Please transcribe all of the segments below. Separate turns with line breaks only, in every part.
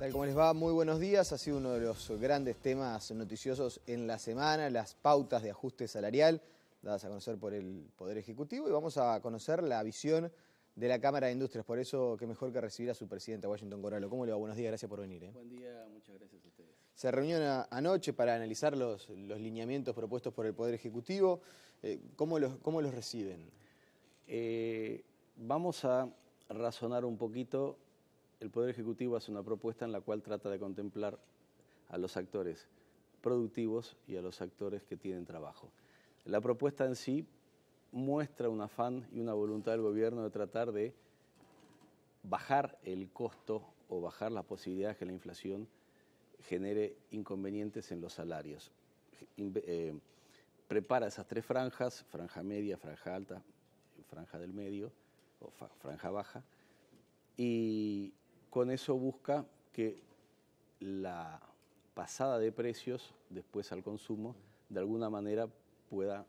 Tal como les va, muy buenos días. Ha sido uno de los grandes temas noticiosos en la semana, las pautas de ajuste salarial dadas a conocer por el Poder Ejecutivo, y vamos a conocer la visión de la Cámara de Industrias. Por eso, qué mejor que recibir a su presidenta, Washington Corralo. ¿Cómo le va? Buenos días, gracias por venir.
Buen día, muchas gracias a ustedes.
Se reunió anoche para analizar los lineamientos propuestos por el Poder Ejecutivo. ¿Cómo los reciben?
Vamos a razonar un poquito. El Poder Ejecutivo hace una propuesta en la cual trata de contemplar a los actores productivos y a los actores que tienen trabajo. La propuesta en sí muestra un afán y una voluntad del gobierno de tratar de bajar el costo o bajar las posibilidades que la inflación genere inconvenientes en los salarios. Prepara esas tres franjas, franja media, franja alta, franja del medio o franja baja, y con eso busca que la pasada de precios después al consumo de alguna manera pueda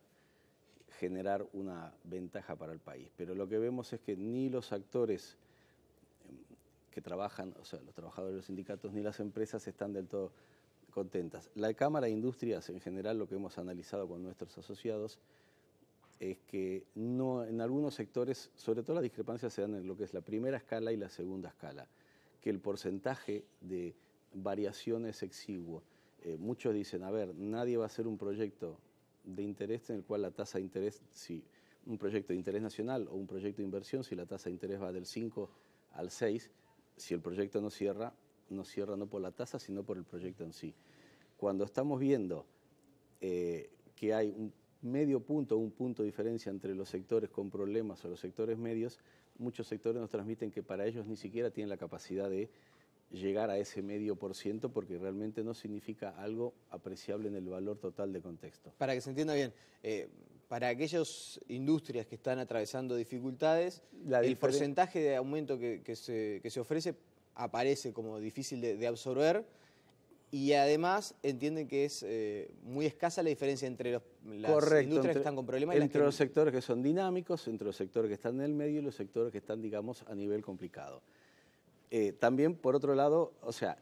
generar una ventaja para el país. Pero lo que vemos es que ni los actores que trabajan, o sea, los trabajadores de los sindicatos, ni las empresas están del todo contentas. La Cámara de Industrias, en general, lo que hemos analizado con nuestros asociados, es que no, en algunos sectores, sobre todo las discrepancias se dan en lo que es la primera escala y la segunda escala, que el porcentaje de variación es exiguo. Muchos dicen, a ver, nadie va a hacer un proyecto de interés en el cual la tasa de interés, si un proyecto de interés nacional o un proyecto de inversión, si la tasa de interés va del 5 al 6, si el proyecto no cierra no por la tasa, sino por el proyecto en sí. Cuando estamos viendo que hay un medio punto, un punto de diferencia entre los sectores con problemas o los sectores medios, muchos sectores nos transmiten que para ellos ni siquiera tienen la capacidad de llegar a ese medio por ciento porque realmente no significa algo apreciable en el valor total de contexto.
Para que se entienda bien, para aquellas industrias que están atravesando dificultades, el porcentaje de aumento que se ofrece aparece como difícil de absorber, y además entienden que es muy escasa la diferencia entre las industrias que están con problemas.
Entre los sectores que son dinámicos, entre los sectores que están en el medio y los sectores que están, digamos, a nivel complicado. También, por otro lado, o sea,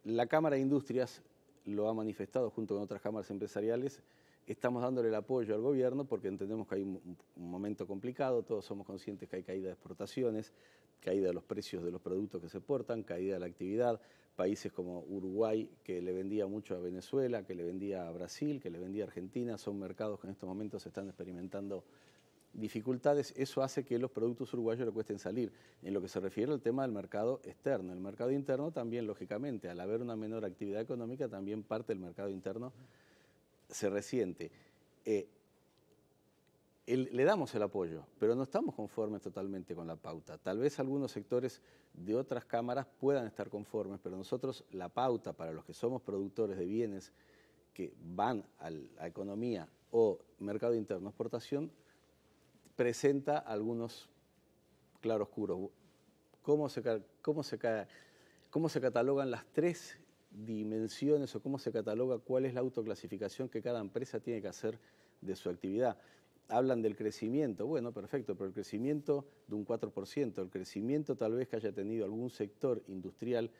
la Cámara de Industrias lo ha manifestado junto con otras cámaras empresariales. Estamos dándole el apoyo al gobierno porque entendemos que hay un momento complicado, todos somos conscientes que hay caída de exportaciones, caída de los precios de los productos que se exportan, caída de la actividad. Países como Uruguay, que le vendía mucho a Venezuela, que le vendía a Brasil, que le vendía a Argentina, son mercados que en estos momentos están experimentando dificultades. Eso hace que los productos uruguayos le cuesten salir. En lo que se refiere al tema del mercado externo, el mercado interno también, lógicamente, al haber una menor actividad económica, también parte del mercado interno se resiente. Le damos el apoyo, pero no estamos conformes totalmente con la pauta. Tal vez algunos sectores de otras cámaras puedan estar conformes, pero nosotros la pauta para los que somos productores de bienes que van a la economía o mercado interno, exportación, presenta algunos claroscuros. ¿Cómo se catalogan las tres dimensiones o cómo se cataloga cuál es la autoclasificación que cada empresa tiene que hacer de su actividad? Hablan del crecimiento, bueno, perfecto, pero el crecimiento de un 4%, el crecimiento tal vez que haya tenido algún sector industrial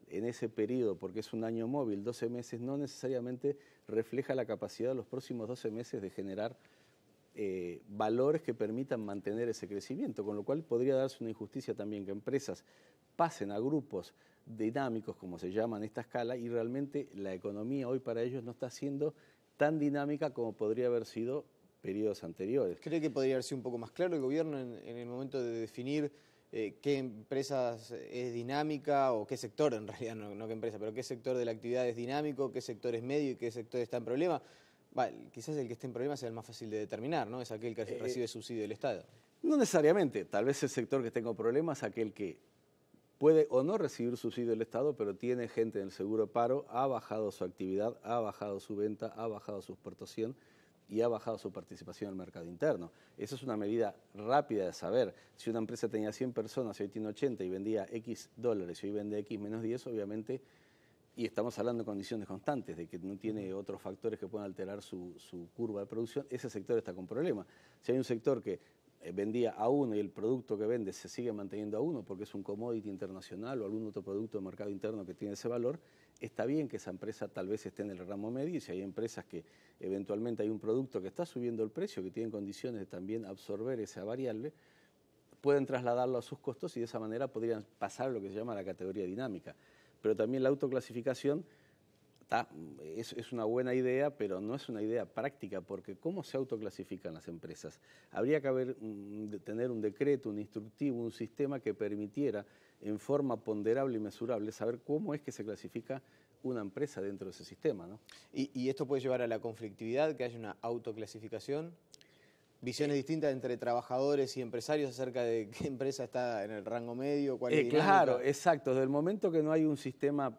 en ese periodo, porque es un año móvil, 12 meses, no necesariamente refleja la capacidad de los próximos 12 meses de generar valores que permitan mantener ese crecimiento, con lo cual podría darse una injusticia también que empresas pasen a grupos dinámicos, como se llama en esta escala, y realmente la economía hoy para ellos no está siendo tan dinámica como podría haber sido periodos anteriores.
¿Cree que podría haber sido un poco más claro el gobierno en el momento de definir qué empresas es dinámica o qué sector, en realidad no qué empresa, pero qué sector de la actividad es dinámico, qué sector es medio y qué sector está en problema? Quizás el que esté en problema sea el más fácil de determinar, ¿no? Es aquel que recibe subsidio del Estado.
No necesariamente, tal vez el sector que tenga problemas es aquel que puede o no recibir subsidio del Estado, pero tiene gente en el seguro de paro, ha bajado su actividad, ha bajado su venta, ha bajado su exportación y ha bajado su participación en el mercado interno. Esa es una medida rápida de saber. Si una empresa tenía 100 personas y hoy tiene 80 y vendía X dólares y hoy vende X menos 10, obviamente, y estamos hablando de condiciones constantes, de que no tiene otros factores que puedan alterar su curva de producción, ese sector está con problemas. Si hay un sector que vendía a uno y el producto que vende se sigue manteniendo a uno porque es un commodity internacional o algún otro producto de mercado interno que tiene ese valor, está bien que esa empresa tal vez esté en el ramo medio, y si hay empresas que eventualmente hay un producto que está subiendo el precio, que tienen condiciones de también absorber esa variable, pueden trasladarlo a sus costos y de esa manera podrían pasar a lo que se llama la categoría dinámica. Pero también la autoclasificación es una buena idea, pero no es una idea práctica, porque ¿cómo se autoclasifican las empresas? Habría que tener un decreto, un instructivo, un sistema que permitiera en forma ponderable y mesurable saber cómo es que se clasifica una empresa dentro de ese sistema, ¿no?
¿Y esto puede llevar a la conflictividad, que haya una autoclasificación? Visiones distintas entre trabajadores y empresarios acerca de qué empresa está en el rango medio, cuál es dinámica.
Claro, exacto. Desde el momento que no hay un sistema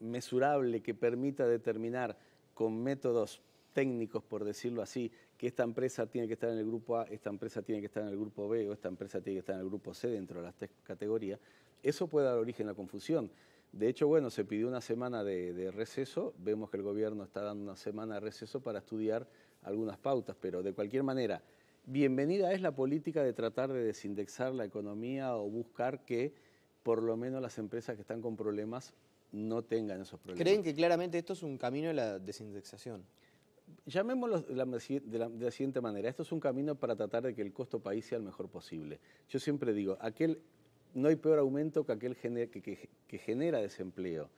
mesurable que permita determinar con métodos técnicos, por decirlo así, que esta empresa tiene que estar en el grupo A, esta empresa tiene que estar en el grupo B o esta empresa tiene que estar en el grupo C dentro de las tres categorías, eso puede dar origen a la confusión. De hecho, bueno, se pidió una semana de receso, vemos que el gobierno está dando una semana de receso para estudiar algunas pautas, pero de cualquier manera, bienvenida es la política de tratar de desindexar la economía o buscar que por lo menos las empresas que están con problemas no tengan esos problemas.
¿Creen que claramente esto es un camino de la desindexación?
Llamémoslo de la siguiente manera, esto es un camino para tratar de que el costo país sea el mejor posible. Yo siempre digo, no hay peor aumento que aquel que genera desempleo.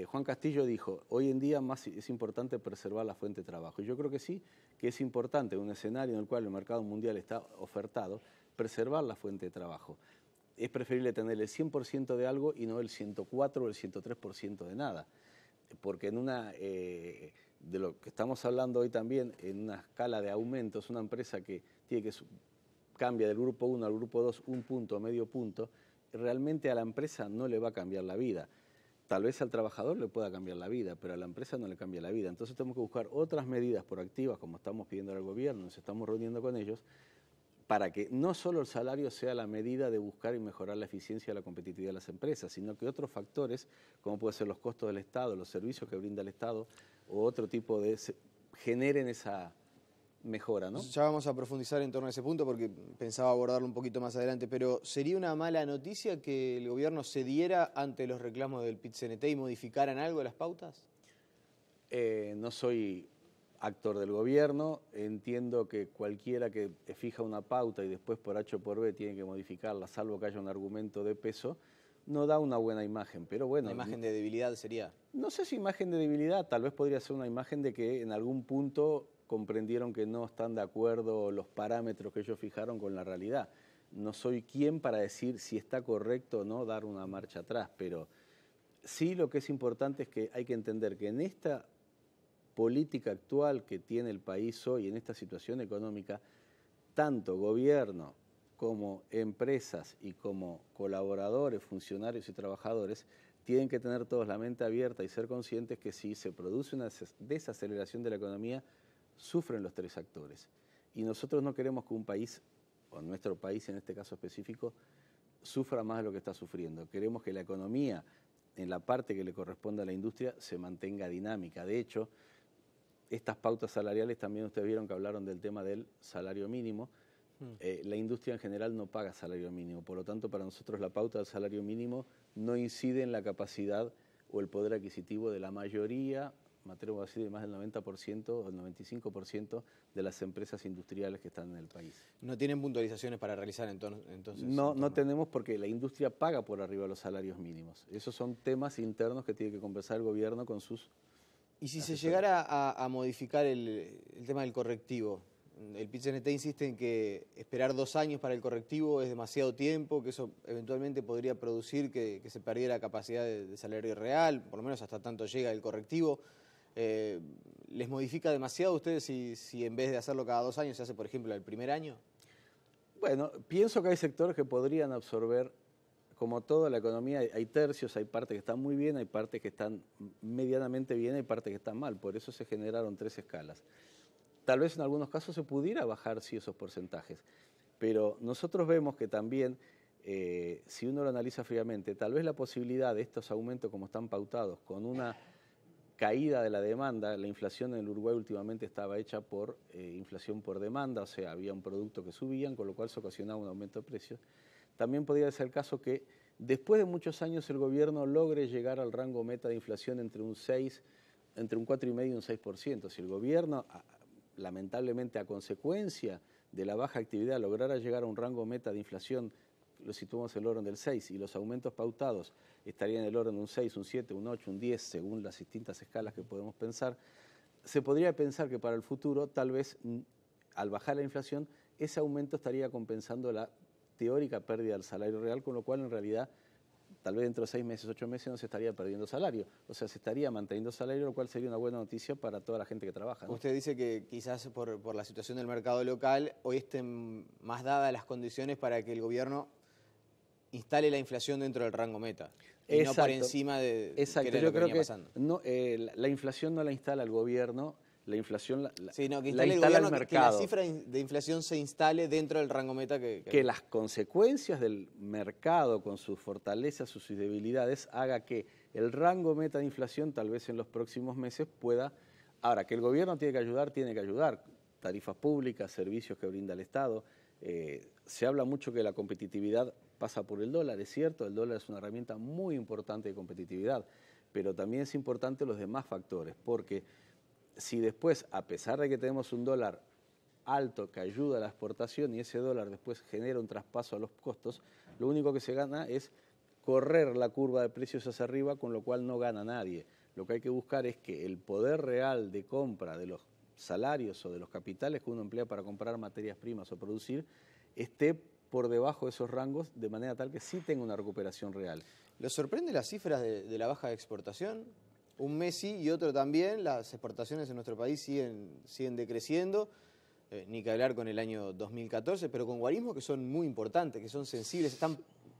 Juan Castillo dijo, hoy en día más es importante preservar la fuente de trabajo. Y yo creo que sí, que es importante en un escenario en el cual el mercado mundial está ofertado, preservar la fuente de trabajo. Es preferible tener el 100% de algo y no el 104 o el 103% de nada. Porque de lo que estamos hablando hoy también, en una escala de aumentos, una empresa que cambia del grupo 1 al grupo 2 un punto, medio punto, realmente a la empresa no le va a cambiar la vida. Tal vez al trabajador le pueda cambiar la vida, pero a la empresa no le cambia la vida. Entonces tenemos que buscar otras medidas proactivas, como estamos pidiendo al gobierno, nos estamos reuniendo con ellos, para que no solo el salario sea la medida de buscar y mejorar la eficiencia y la competitividad de las empresas, sino que otros factores, como pueden ser los costos del Estado, los servicios que brinda el Estado, o otro tipo generen esa mejora, ¿no?
Ya vamos a profundizar en torno a ese punto porque pensaba abordarlo un poquito más adelante, pero ¿sería una mala noticia que el gobierno cediera ante los reclamos del PIT-CNT y modificaran algo de las pautas?
No soy actor del gobierno, entiendo que cualquiera que fija una pauta y después por H o por B tiene que modificarla, salvo que haya un argumento de peso, no da una buena imagen, pero bueno.
¿Una imagen de debilidad sería?
No sé si imagen de debilidad, tal vez podría ser una imagen de que en algún punto comprendieron que no están de acuerdo los parámetros que ellos fijaron con la realidad. No soy quien para decir si está correcto o no dar una marcha atrás, pero sí lo que es importante es que hay que entender que en esta política actual que tiene el país hoy, en esta situación económica, tanto gobierno como empresas y como colaboradores, funcionarios y trabajadores tienen que tener todos la mente abierta y ser conscientes que si se produce una desaceleración de la economía, sufren los tres actores. Y nosotros no queremos que un país, o nuestro país en este caso específico, sufra más de lo que está sufriendo. Queremos que la economía, en la parte que le corresponde a la industria, se mantenga dinámica. De hecho, estas pautas salariales, también ustedes vieron que hablaron del tema del salario mínimo. La industria en general no paga salario mínimo, por lo tanto para nosotros la pauta del salario mínimo no incide en la capacidad o el poder adquisitivo de la mayoría, me atrevo a decir de más del 90% o el 95% de las empresas industriales que están en el país.
¿No tienen puntualizaciones para realizar entonces?
No tenemos, porque la industria paga por arriba de los salarios mínimos. Esos son temas internos que tiene que conversar el gobierno con sus...
Y si se llegara a modificar el tema del correctivo, el PIT-CNT insiste en que esperar 2 años para el correctivo es demasiado tiempo, que eso eventualmente podría producir que se perdiera capacidad de salario real, por lo menos hasta tanto llega el correctivo. ¿Les modifica demasiado a ustedes si en vez de hacerlo cada 2 años se hace, por ejemplo, el primer año?
Bueno, pienso que hay sectores que podrían absorber, como toda la economía, hay tercios, hay partes que están muy bien, hay partes que están medianamente bien, hay partes que están mal, por eso se generaron 3 escalas. Tal vez en algunos casos se pudiera bajar sí esos porcentajes, pero nosotros vemos que también, si uno lo analiza fríamente, tal vez la posibilidad de estos aumentos como están pautados con una caída de la demanda. La inflación en el Uruguay últimamente estaba hecha por inflación por demanda, o sea, había un producto que subían, con lo cual se ocasionaba un aumento de precios. También podría ser el caso que después de muchos años el gobierno logre llegar al rango meta de inflación entre un 4,5% y un 6%. Si el gobierno, lamentablemente a consecuencia de la baja actividad, lograra llegar a un rango meta de inflación, lo situamos en el orden del 6, y los aumentos pautados estarían en el orden de un 6, un 7, un 8, un 10, según las distintas escalas que podemos pensar, se podría pensar que para el futuro, tal vez, al bajar la inflación, ese aumento estaría compensando la teórica pérdida del salario real, con lo cual en realidad tal vez dentro de 6 meses, 8 meses no se estaría perdiendo salario, o sea, se estaría manteniendo salario, lo cual sería una buena noticia para toda la gente que trabaja, ¿no?
Usted dice que quizás por la situación del mercado local hoy estén más dadas las condiciones para que el gobierno instale la inflación dentro del rango meta y no por encima de
exacto.
Que
yo creo
venía
que
pasando.
No, la inflación no la instala el gobierno, la inflación
sí, no, que
la
instala
el mercado.
Que la cifra de inflación se instale dentro del rango meta
que las consecuencias del mercado con sus fortalezas, sus debilidades, haga que el rango meta de inflación tal vez en los próximos meses pueda... Ahora, que el gobierno tiene que ayudar, tarifas públicas, servicios que brinda el Estado. Se habla mucho que la competitividad pasa por el dólar, es cierto, el dólar es una herramienta muy importante de competitividad, pero también es importante los demás factores, porque si después, a pesar de que tenemos un dólar alto que ayuda a la exportación y ese dólar después genera un traspaso a los costos, lo único que se gana es correr la curva de precios hacia arriba, con lo cual no gana nadie. Lo que hay que buscar es que el poder real de compra de los salarios o de los capitales que uno emplea para comprar materias primas o producir esté por debajo de esos rangos, de manera tal que sí tenga una recuperación real.
¿Lo sorprende las cifras de la baja de exportación? Un mes sí y otro también, las exportaciones en nuestro país siguen decreciendo, ni que hablar con el año 2014, pero con guarismos que son muy importantes, que son sensibles,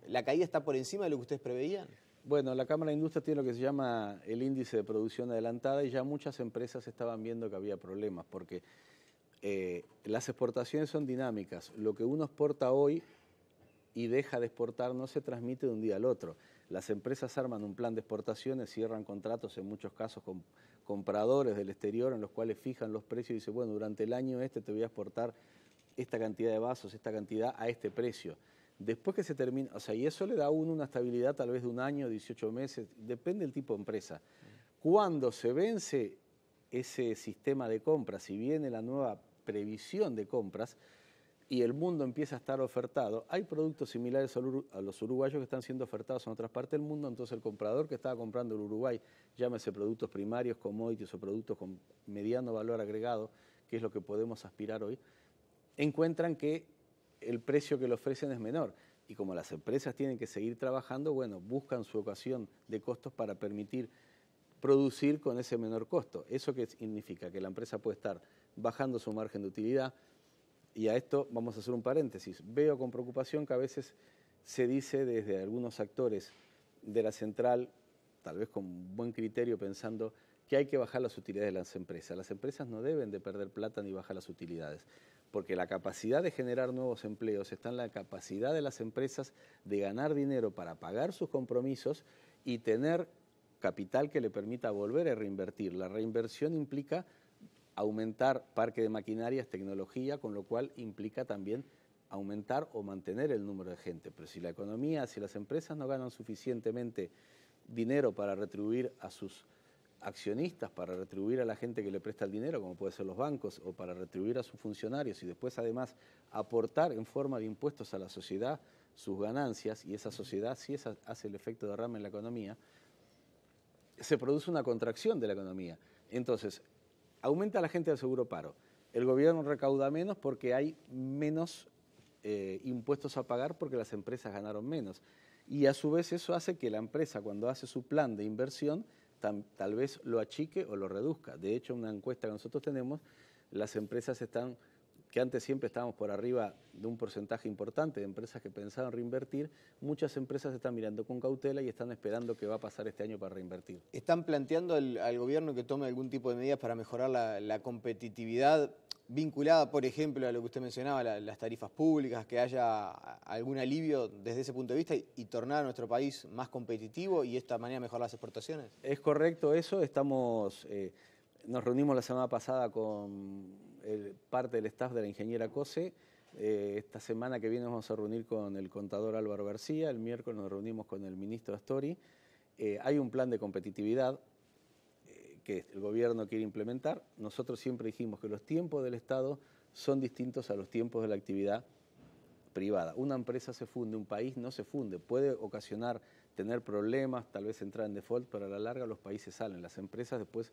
la caída está por encima de lo que ustedes preveían.
Bueno, la Cámara de Industria tiene lo que se llama el índice de producción adelantada y ya muchas empresas estaban viendo que había problemas porque las exportaciones son dinámicas. Lo que uno exporta hoy y deja de exportar no se transmite de un día al otro. Las empresas arman un plan de exportaciones, cierran contratos en muchos casos con compradores del exterior en los cuales fijan los precios y dicen, bueno, durante el año te voy a exportar esta cantidad de vasos, esta cantidad a este precio. Después que se termina, o sea, y eso le da a uno una estabilidad tal vez de un año, 18 meses, depende del tipo de empresa. Cuando se vence ese sistema de compras, si viene la nueva previsión de compras y el mundo empieza a estar ofertado, hay productos similares a los uruguayos que están siendo ofertados en otras partes del mundo, entonces el comprador que estaba comprando en Uruguay, llámese productos primarios, commodities o productos con mediano valor agregado, que es lo que podemos aspirar hoy, encuentran que el precio que le ofrecen es menor. Y como las empresas tienen que seguir trabajando, bueno, buscan su ocasión de costos para permitir producir con ese menor costo. ¿Eso qué significa? Que la empresa puede estar bajando su margen de utilidad. Y a esto vamos a hacer un paréntesis. Veo con preocupación que a veces se dice desde algunos actores de la central, tal vez con buen criterio, pensando que hay que bajar las utilidades de las empresas. Las empresas no deben de perder plata ni bajar las utilidades, porque la capacidad de generar nuevos empleos está en la capacidad de las empresas de ganar dinero para pagar sus compromisos y tener capital que le permita volver a reinvertir. La reinversión implica aumentar parque de maquinarias, tecnología, con lo cual implica también aumentar o mantener el número de gente. Pero si la economía, si las empresas no ganan suficientemente dinero para retribuir a sus accionistas, para retribuir a la gente que le presta el dinero, como puede ser los bancos, o para retribuir a sus funcionarios y después además aportar en forma de impuestos a la sociedad sus ganancias, y esa sociedad sí hace el efecto derrame en la economía, se produce una contracción de la economía. Entonces, aumenta la gente del seguro paro. El gobierno recauda menos porque hay menos impuestos a pagar porque las empresas ganaron menos. Y a su vez eso hace que la empresa, cuando hace su plan de inversión, tal vez lo achique o lo reduzca. De hecho, una encuesta que nosotros tenemos, las empresas que antes siempre estábamos por arriba de un porcentaje importante de empresas que pensaban reinvertir, muchas empresas están mirando con cautela y están esperando qué va a pasar este año para reinvertir.
¿Están planteando al gobierno que tome algún tipo de medidas para mejorar la competitividad vinculada, por ejemplo, a lo que usted mencionaba, las tarifas públicas, que haya algún alivio desde ese punto de vista y tornar a nuestro país más competitivo y de esta manera mejorar las exportaciones?
Es correcto eso, nos reunimos la semana pasada con parte del staff de la ingeniera COSE. Esta semana que viene vamos a reunir con el contador Álvaro García, el miércoles nos reunimos con el ministro Astori. Hay un plan de competitividad que el gobierno quiere implementar. Nosotros siempre dijimos que los tiempos del Estado son distintos a los tiempos de la actividad privada. Una empresa se funde, un país no se funde. Puede ocasionar tener problemas, tal vez entrar en default, pero a la larga los países salen. Las empresas después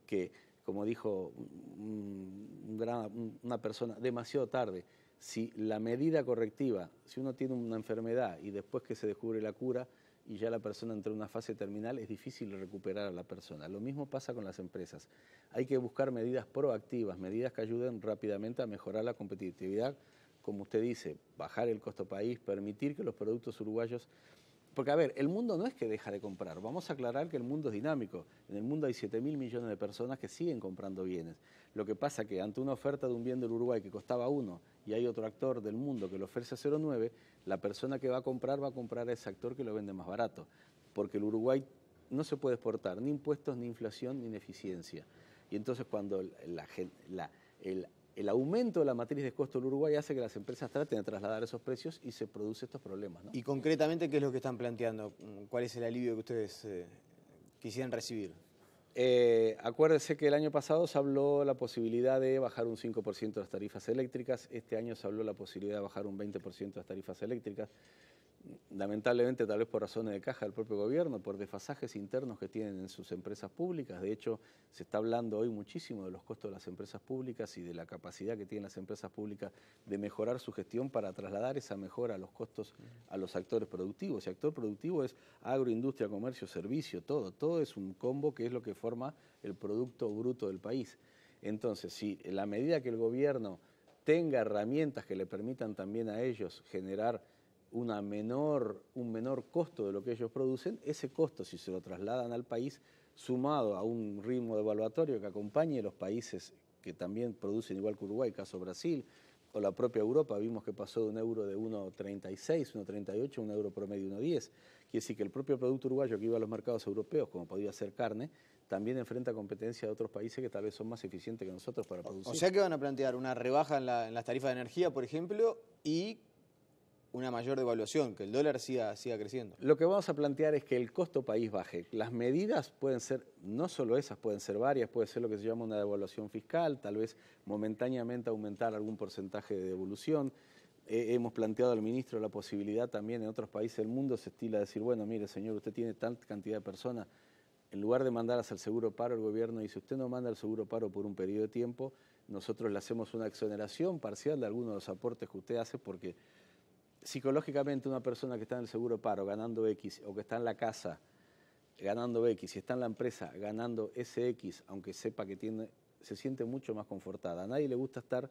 que, como dijo una persona, demasiado tarde, si la medida correctiva, si uno tiene una enfermedad y después que se descubre la cura y ya la persona entra en una fase terminal, es difícil recuperar a la persona. Lo mismo pasa con las empresas. Hay que buscar medidas proactivas, medidas que ayuden rápidamente a mejorar la competitividad, como usted dice, bajar el costo país, permitir que los productos uruguayos... Porque, a ver, el mundo no es que deja de comprar. Vamos a aclarar que el mundo es dinámico. En el mundo hay 7.000 millones de personas que siguen comprando bienes. Lo que pasa es que ante una oferta de un bien del Uruguay que costaba 1 y hay otro actor del mundo que lo ofrece a 0,9, la persona que va a comprar a ese actor que lo vende más barato. Porque el Uruguay no se puede exportar ni impuestos, ni inflación, ni ineficiencia. Y entonces cuando el aumento de la matriz de costo del Uruguay hace que las empresas traten de trasladar esos precios y se producen estos problemas, ¿no?
Y concretamente, ¿qué es lo que están planteando? ¿Cuál es el alivio que ustedes quisieran recibir?
Acuérdese que el año pasado se habló la posibilidad de bajar un 5% las tarifas eléctricas, este año se habló la posibilidad de bajar un 20% las tarifas eléctricas. Lamentablemente, tal vez por razones de caja del propio gobierno, por desfasajes internos que tienen en sus empresas públicas. De hecho, se está hablando hoy muchísimo de los costos de las empresas públicas y de la capacidad que tienen las empresas públicas de mejorar su gestión para trasladar esa mejora a los costos a los actores productivos. Y actor productivo es agroindustria, comercio, servicio, todo es un combo que es lo que forma el Producto Bruto del país. Entonces, si en la medida que el gobierno tenga herramientas que le permitan también a ellos generar un menor costo de lo que ellos producen, ese costo, si se lo trasladan al país, sumado a un ritmo devaluatorio que acompañe a los países que también producen igual que Uruguay, caso Brasil, o la propia Europa, vimos que pasó de un euro de 1,36, 1,38 a un euro promedio de 1,10. Quiere decir que el propio producto uruguayo que iba a los mercados europeos, como podía ser carne, también enfrenta competencia de otros países que tal vez son más eficientes que nosotros para producir.
O sea que van a plantear una rebaja en las tarifas de energía, por ejemplo, y una mayor devaluación, que el dólar siga creciendo.
Lo que vamos a plantear es que el costo país baje. Las medidas pueden ser, no solo esas, pueden ser varias, puede ser lo que se llama una devaluación fiscal, tal vez momentáneamente aumentar algún porcentaje de devolución. Hemos planteado al ministro la posibilidad también en otros países del mundo, se estila decir, bueno, mire señor, usted tiene tanta cantidad de personas, en lugar de mandarlas al seguro paro, el gobierno dice, usted no manda al seguro paro por un periodo de tiempo, nosotros le hacemos una exoneración parcial de algunos de los aportes que usted hace porque psicológicamente una persona que está en el seguro paro ganando X o que está en la casa ganando X y está en la empresa ganando ese X, aunque sepa que se siente mucho más confortada. A nadie le gusta estar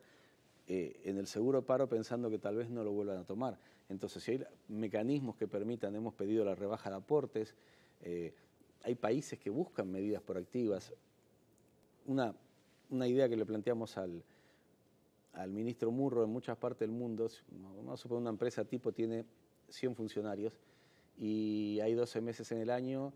en el seguro paro pensando que tal vez no lo vuelvan a tomar. Entonces, si hay mecanismos que permitan, hemos pedido la rebaja de aportes, hay países que buscan medidas proactivas. Una idea que le planteamos al ministro Murro en muchas partes del mundo, vamos a suponer una empresa tipo tiene 100 funcionarios y hay 12 meses en el año,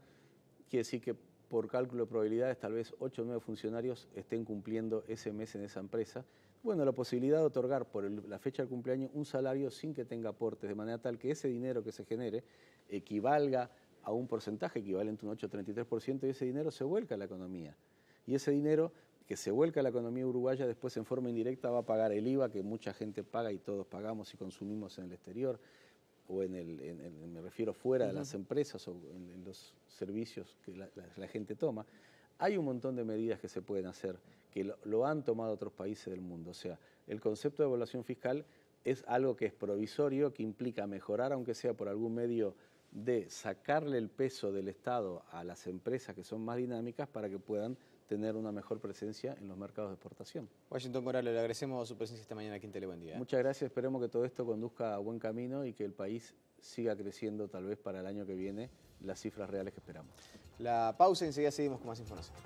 quiere decir que por cálculo de probabilidades tal vez 8 o 9 funcionarios estén cumpliendo ese mes en esa empresa. Bueno, la posibilidad de otorgar por la fecha del cumpleaños un salario sin que tenga aportes, de manera tal que ese dinero que se genere equivalga a un porcentaje equivalente a un 8,33% y ese dinero se vuelca a la economía. Y ese dinero que se vuelca a la economía uruguaya después en forma indirecta va a pagar el IVA que mucha gente paga y todos pagamos y consumimos en el exterior o me refiero fuera de las empresas o en los servicios que la gente toma. Hay un montón de medidas que se pueden hacer, que lo han tomado otros países del mundo. O sea, el concepto de evaluación fiscal es algo que es provisorio, que implica mejorar, aunque sea por algún medio, de sacarle el peso del Estado a las empresas que son más dinámicas para que puedan tener una mejor presencia en los mercados de exportación.
Washington Corrales, le agradecemos su presencia esta mañana aquí en Tele Buen Día.
Muchas gracias, esperemos que todo esto conduzca a buen camino y que el país siga creciendo tal vez para el año que viene las cifras reales que esperamos.
La pausa y enseguida seguimos con más información.